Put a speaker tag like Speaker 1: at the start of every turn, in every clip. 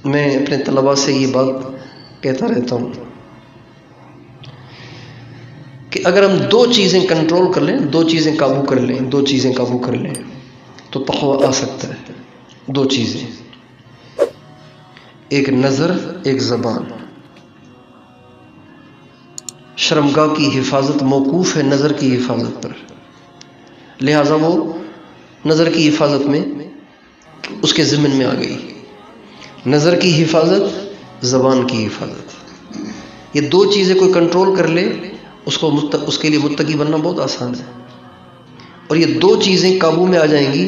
Speaker 1: میں اپنے طلباء سے یہ بات کہتا رہتا ہوں کہ اگر ہم دو چیزیں کنٹرول کر لیں، دو چیزیں قابو کر لیں، دو چیزیں قابو کر لیں تو تقویٰ آ سکتا ہے۔ دو چیزیں، ایک نظر، ایک زبان۔ شرمگاہ کی حفاظت موقوف ہے نظر کی حفاظت پر، لہٰذا وہ نظر کی حفاظت میں اس کے ضمن میں آ گئی۔ نظر کی حفاظت، زبان کی حفاظت، یہ دو چیزیں کوئی کنٹرول کر لے اس کے لیے متقی بننا بہت آسان ہے۔ اور یہ دو چیزیں قابو میں آ جائیں گی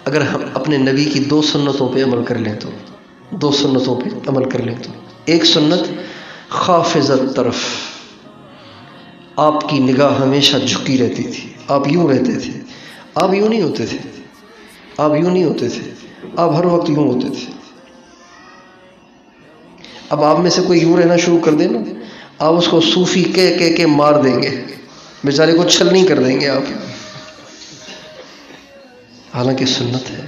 Speaker 1: اگر ہم اپنے نبی کی دو سنتوں پہ عمل کر لیں تو، دو سنتوں پہ عمل کر لیں تو۔ ایک سنت خافضۃ طرف، آپ کی نگاہ ہمیشہ جھکی رہتی تھی، آپ یوں رہتے تھے، آپ یوں نہیں ہوتے تھے، آپ یوں نہیں ہوتے تھے، آپ ہر وقت یوں ہوتے تھے۔ اب آپ میں سے کوئی یوں رہنا شروع کر دے نا، آپ اس کو صوفی کہہ کے مار دیں گے، بیچارے کو چھل نہیں کر دیں گے آپ، حالانکہ سنت ہے۔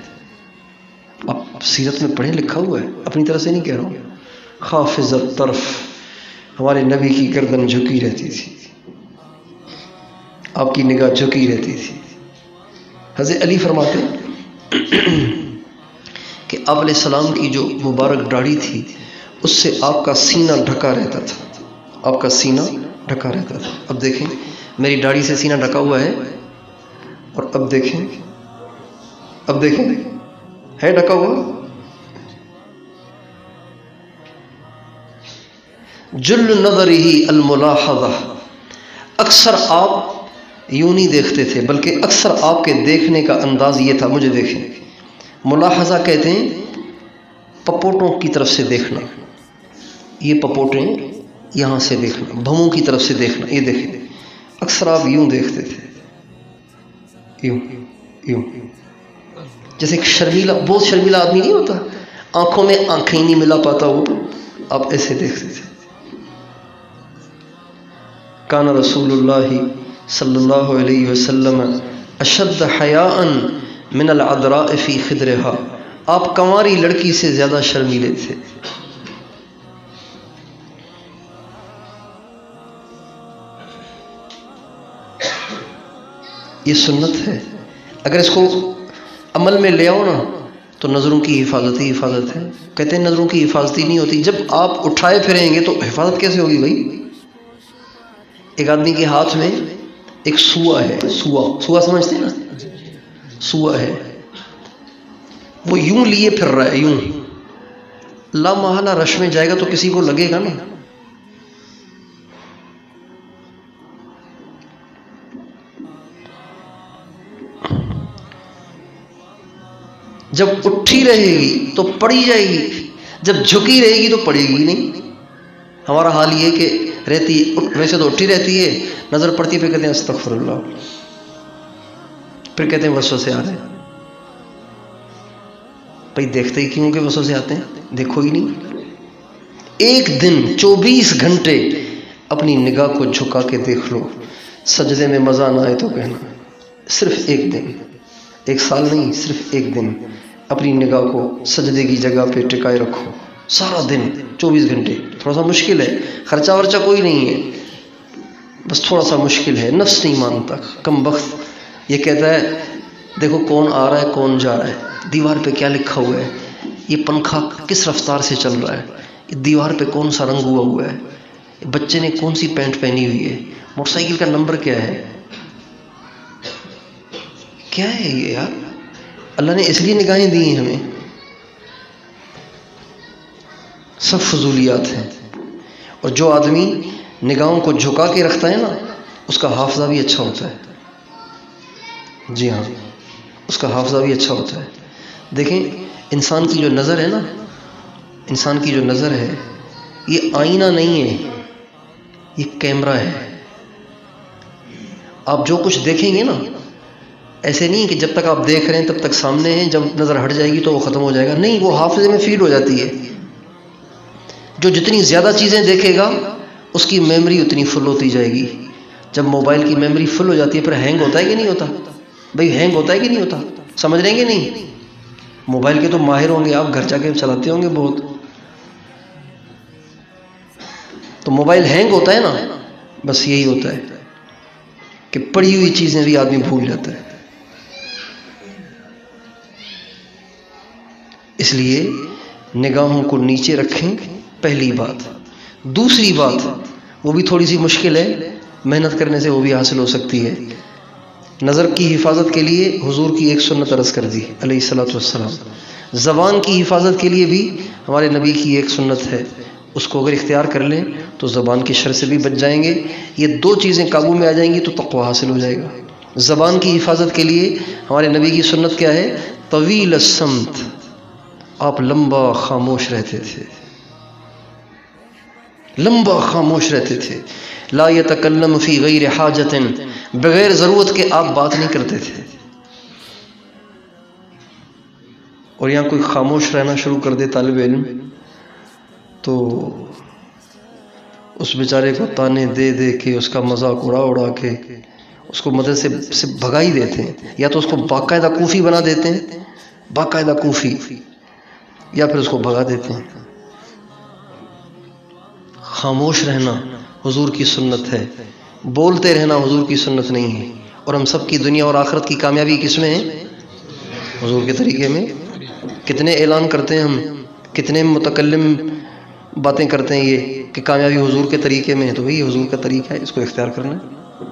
Speaker 1: آپ سیرت میں پڑھیں، لکھا ہوا ہے، اپنی طرح سے نہیں کہہ رہا ہوں۔ خافضۃ طرف، ہمارے نبی کی گردن جھکی رہتی تھی، آپ کی نگاہ جھکی رہتی تھی۔ حضرت علی فرماتے کہ آپ علیہ السلام کی جو مبارک داڑھی تھی اس سے آپ کا سینہ ڈھکا رہتا تھا، آپ کا سینہ ڈھکا رہتا تھا۔ اب دیکھیں میری داڑھی سے سینہ ڈھکا ہوا ہے، اور اب دیکھیں ہے ڈھکا ہوا؟ جل نظرہ الملاحظہ، اکثر آپ یوں نہیں دیکھتے تھے بلکہ اکثر آپ کے دیکھنے کا انداز یہ تھا، مجھے دیکھیں۔ ملاحظہ کہتے ہیں پپوٹوں کی طرف سے دیکھنا، یہ پپوٹیں یہاں سے دیکھنا، بھووں کی طرف سے دیکھنا، یہ دیکھیں اکثر آپ یوں دیکھتے تھے، یوں جیسے ایک شرمیلا، بہت شرمیلا آدمی نہیں ہوتا، آنکھوں میں آنکھیں نہیں ملا پاتا، وہ آپ ایسے دیکھتے تھے۔ کان رسول اللہ صلی اللہ علیہ وسلم اشد حیاء من العذراء فی خدرہا، آپ کنواری لڑکی سے زیادہ شرمیلے تھے۔ یہ سنت ہے، اگر اس کو عمل میں لے آؤ نا تو نظروں کی حفاظت ہی حفاظت ہے۔ کہتے ہیں نظروں کی حفاظت ہی نہیں ہوتی، جب آپ اٹھائے پھریں گے تو حفاظت کیسے ہوگی بھائی؟ ایک آدمی کے ہاتھ میں ایک سوا ہے، سوا سمجھتے ہیں نا، سوا ہے، وہ یوں لیے پھر رہا ہے، یوں لا محالہ رش میں جائے گا تو کسی کو لگے گا نا۔ جب اٹھی رہے گی تو پڑی جائے گی، جب جھکی رہے گی تو پڑے گی نہیں۔ ہمارا حال یہ کہ رہتی ویسے تو اٹھی رہتی ہے، نظر پڑتی پھر کہتے ہیں استغفر اللہ، پھر کہتے ہیں وسوسے آ رہے ہیں۔ بھائی دیکھتے ہی کیوں کہ وسوسے آتے ہیں؟ دیکھو ہی نہیں۔ ایک دن 24 گھنٹے اپنی نگاہ کو جھکا کے دیکھ لو، سجدے میں مزہ نہ آئے تو کہنا، صرف ایک دن، ایک سال نہیں، صرف ایک دن اپنی نگاہ کو سجدے کی جگہ پہ ٹکائے رکھو، سارا دن 24 گھنٹے۔ تھوڑا سا مشکل ہے، خرچہ ورچہ کوئی نہیں ہے، بس تھوڑا سا مشکل ہے، نفس نہیں مانتا، کم بخت یہ کہتا ہے دیکھو کون آ رہا ہے کون جا رہا ہے، دیوار پہ کیا لکھا ہوا ہے، یہ پنکھا کس رفتار سے چل رہا ہے، یہ دیوار پہ کون سا رنگ ہوا ہے، بچے نے کون سی پینٹ پہنی ہوئی ہے، موٹر سائیکل کا نمبر کیا ہے، کیا ہے یہ یار؟ اللہ نے اس لیے نگاہیں دی ہیں ہمیں، سب فضولیات ہیں۔ اور جو آدمی نگاہوں کو جھکا کے رکھتا ہے نا اس کا حافظہ بھی اچھا ہوتا ہے، جی ہاں اس کا حافظہ بھی اچھا ہوتا ہے۔ دیکھیں انسان کی جو نظر ہے نا، انسان کی جو نظر ہے یہ آئینہ نہیں ہے، یہ کیمرہ ہے۔ آپ جو کچھ دیکھیں گے نا، ایسے نہیں کہ جب تک آپ دیکھ رہے ہیں تب تک سامنے ہیں، جب نظر ہٹ جائے گی تو وہ ختم ہو جائے گا، نہیں، وہ حافظے میں فیڈ ہو جاتی ہے۔ جو جتنی زیادہ چیزیں دیکھے گا اس کی میموری اتنی فل ہوتی جائے گی۔ جب موبائل کی میموری فل ہو جاتی ہے پھر ہینگ ہوتا ہے کہ نہیں ہوتا؟ بھائی ہینگ ہوتا ہے کہ نہیں ہوتا؟ سمجھ رہے ہیں کہ نہیں؟ موبائل کے تو ماہر ہوں گے آپ، گھر جا کے چلاتے ہوں گے بہت، تو موبائل ہینگ ہوتا ہے نا، بس یہی ہوتا ہے کہ پڑھی ہوئی چیزیں بھی آدمی بھول جاتا ہے۔ اس لیے نگاہوں کو نیچے رکھیں، پہلی بات۔ دوسری بات، وہ بھی تھوڑی سی مشکل ہے، محنت کرنے سے وہ بھی حاصل ہو سکتی ہے۔ نظر کی حفاظت کے لیے حضور کی ایک سنت عرض کر دی علیہ الصلوۃ والسلام۔ زبان کی حفاظت کے لیے بھی ہمارے نبی کی ایک سنت ہے، اس کو اگر اختیار کر لیں تو زبان کی شر سے بھی بچ جائیں گے۔ یہ دو چیزیں قابو میں آ جائیں گی تو تقوی حاصل ہو جائے گا۔ زبان کی حفاظت کے لیے ہمارے نبی کی سنت کیا ہے؟ طویل الصمت، آپ لمبا خاموش رہتے تھے، لمبا خاموش رہتے تھے۔ لا یتکلم فی غیر حاجت، بغیر ضرورت کے آپ بات نہیں کرتے تھے۔ اور یہاں کوئی خاموش رہنا شروع کر دے طالب علم تو اس بیچارے کو تانے دے دے کے، اس کا مذاق اڑا اڑا کے اس کو مدرسے سے بھگا ہی دیتے ہیں، یا تو اس کو باقاعدہ کوفی بنا دیتے ہیں، باقاعدہ کوفی، یا پھر اس کو بھگا دیتے ہیں۔ خاموش رہنا حضور کی سنت ہے، بولتے رہنا حضور کی سنت نہیں ہے۔ اور ہم سب کی دنیا اور آخرت کی کامیابی کس میں ہے؟ حضور کے طریقے میں۔ کتنے اعلان کرتے ہیں ہم، کتنے متکلم باتیں کرتے ہیں یہ کہ کامیابی حضور کے طریقے میں ہے، تو وہی حضور کا طریقہ ہے، اس کو اختیار کرنا ہے۔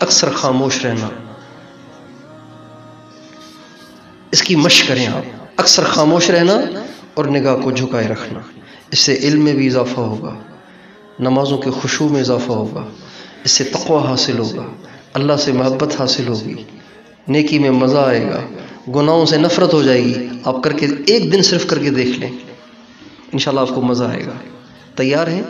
Speaker 1: اکثر خاموش رہنا، اس کی مشق کریں آپ، اکثر خاموش رہنا اور نگاہ کو جھکائے رکھنا۔ اس سے علم میں بھی اضافہ ہوگا، نمازوں کے خشوع میں اضافہ ہوگا، اس سے تقوی حاصل ہوگا، اللہ سے محبت حاصل ہوگی، نیکی میں مزہ آئے گا، گناہوں سے نفرت ہو جائے گی۔ آپ کر کے ایک دن صرف کر کے دیکھ لیں، انشاءاللہ آپ کو مزہ آئے گا۔ تیار ہیں؟